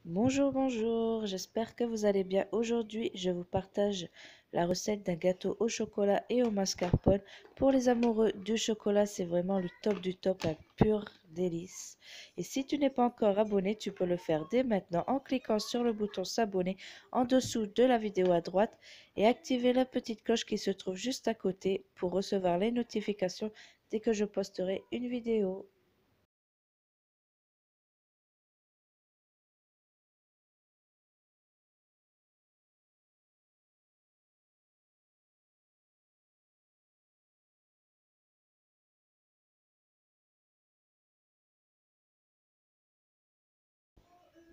Bonjour, bonjour, j'espère que vous allez bien. Aujourd'hui, je vous partage la recette d'un gâteau au chocolat et au mascarpone. Pour les amoureux du chocolat, c'est vraiment le top du top, un pur délice. Et si tu n'es pas encore abonné, tu peux le faire dès maintenant en cliquant sur le bouton s'abonner en dessous de la vidéo à droite et activer la petite cloche qui se trouve juste à côté pour recevoir les notifications dès que je posterai une vidéo.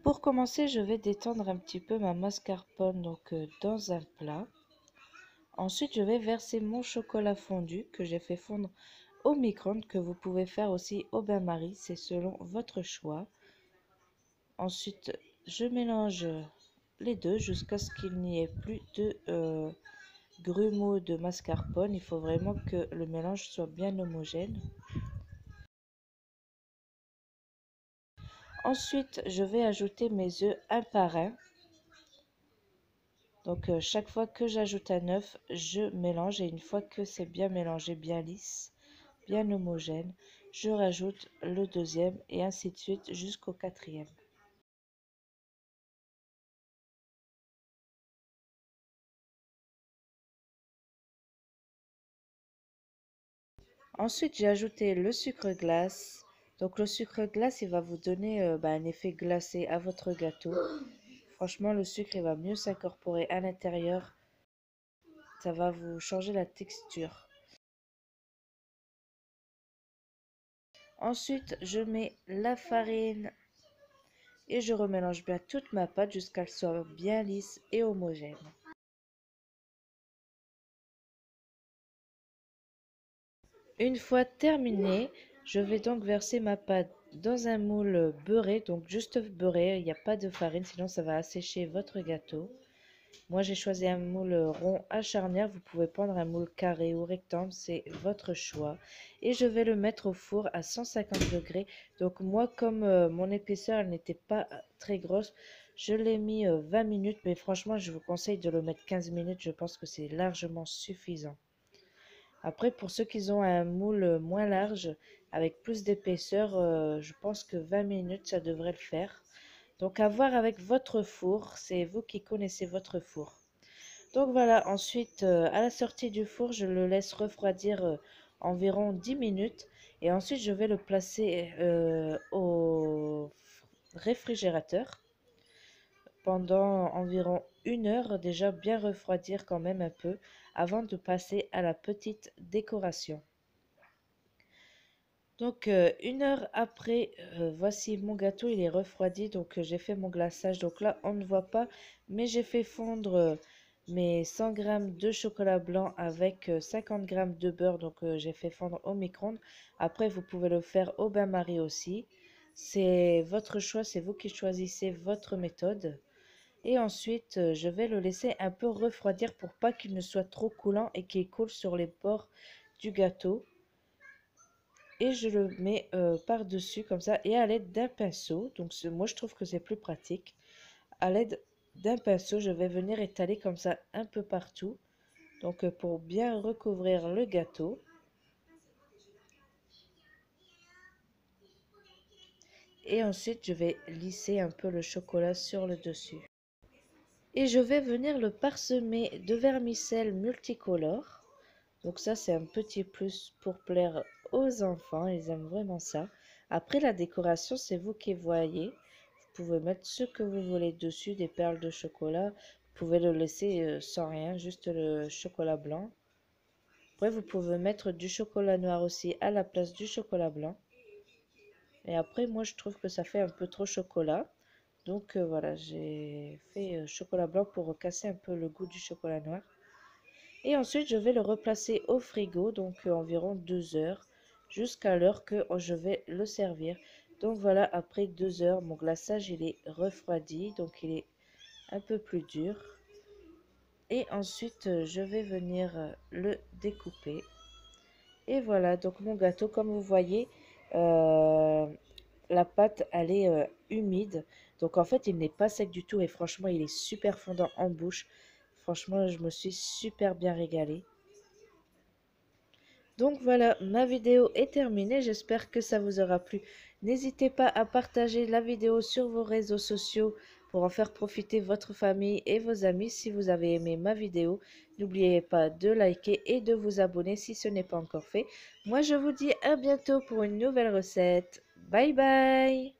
Pour commencer, je vais détendre un petit peu ma mascarpone dans un plat. Ensuite, je vais verser mon chocolat fondu que j'ai fait fondre au micro-ondes, que vous pouvez faire aussi au bain-marie, c'est selon votre choix. Ensuite, je mélange les deux jusqu'à ce qu'il n'y ait plus de grumeaux de mascarpone. Il faut vraiment que le mélange soit bien homogène. Ensuite, je vais ajouter mes œufs un par un. Chaque fois que j'ajoute un œuf, je mélange et une fois que c'est bien mélangé, bien lisse, bien homogène, je rajoute le deuxième et ainsi de suite jusqu'au quatrième. Ensuite, j'ai ajouté le sucre glace. Donc le sucre glace, il va vous donner un effet glacé à votre gâteau. Franchement, le sucre, il va mieux s'incorporer à l'intérieur. Ça va vous changer la texture. Ensuite, je mets la farine et je remélange bien toute ma pâte jusqu'à ce qu'elle soit bien lisse et homogène. Une fois terminé, je vais donc verser ma pâte dans un moule beurré, donc juste beurré, il n'y a pas de farine, sinon ça va assécher votre gâteau. Moi j'ai choisi un moule rond à charnière, vous pouvez prendre un moule carré ou rectangle, c'est votre choix. Et je vais le mettre au four à 150 degrés. Donc moi comme mon épaisseur n'était pas très grosse, je l'ai mis 20 minutes, mais franchement je vous conseille de le mettre 15 minutes, je pense que c'est largement suffisant. Après, pour ceux qui ont un moule moins large, avec plus d'épaisseur, je pense que 20 minutes, ça devrait le faire. Donc, à voir avec votre four, c'est vous qui connaissez votre four. Donc voilà, ensuite, à la sortie du four, je le laisse refroidir environ 10 minutes. Et ensuite, je vais le placer au réfrigérateur pendant environ 1 heure, déjà bien refroidir quand même un peu, avant de passer à la petite décoration. 1 heure après, voici mon gâteau, il est refroidi, j'ai fait mon glaçage. Donc là, on ne voit pas, mais j'ai fait fondre mes 100 grammes de chocolat blanc avec 50 grammes de beurre, j'ai fait fondre au micro-ondes. Après, vous pouvez le faire au bain-marie aussi. C'est votre choix, c'est vous qui choisissez votre méthode. Et ensuite, je vais le laisser un peu refroidir pour pas qu'il ne soit trop coulant et qu'il coule sur les bords du gâteau. Et je le mets par-dessus comme ça et à l'aide d'un pinceau. Moi je trouve que c'est plus pratique. À l'aide d'un pinceau, je vais venir étaler comme ça un peu partout. Pour bien recouvrir le gâteau. Et ensuite, je vais lisser un peu le chocolat sur le dessus. Et je vais venir le parsemer de vermicelle multicolore. Donc ça, c'est un petit plus pour plaire aux enfants. Ils aiment vraiment ça. Après, la décoration, c'est vous qui voyez. Vous pouvez mettre ce que vous voulez dessus, des perles de chocolat. Vous pouvez le laisser sans rien, juste le chocolat blanc. Après, vous pouvez mettre du chocolat noir aussi à la place du chocolat blanc. Et après, moi, je trouve que ça fait un peu trop chocolat. Voilà, j'ai fait chocolat blanc pour casser un peu le goût du chocolat noir. Et ensuite, je vais le replacer au frigo, environ 2 heures, jusqu'à l'heure que je vais le servir. Donc voilà, après 2 heures, mon glaçage, il est refroidi, donc il est un peu plus dur. Et ensuite, je vais venir le découper. Et voilà, donc mon gâteau, comme vous voyez, la pâte, elle est humide. Donc en fait, il n'est pas sec du tout et franchement, il est super fondant en bouche. Franchement, je me suis super bien régalée. Donc voilà, ma vidéo est terminée. J'espère que ça vous aura plu. N'hésitez pas à partager la vidéo sur vos réseaux sociaux pour en faire profiter votre famille et vos amis si vous avez aimé ma vidéo. N'oubliez pas de liker et de vous abonner si ce n'est pas encore fait. Moi, je vous dis à bientôt pour une nouvelle recette. Bye bye!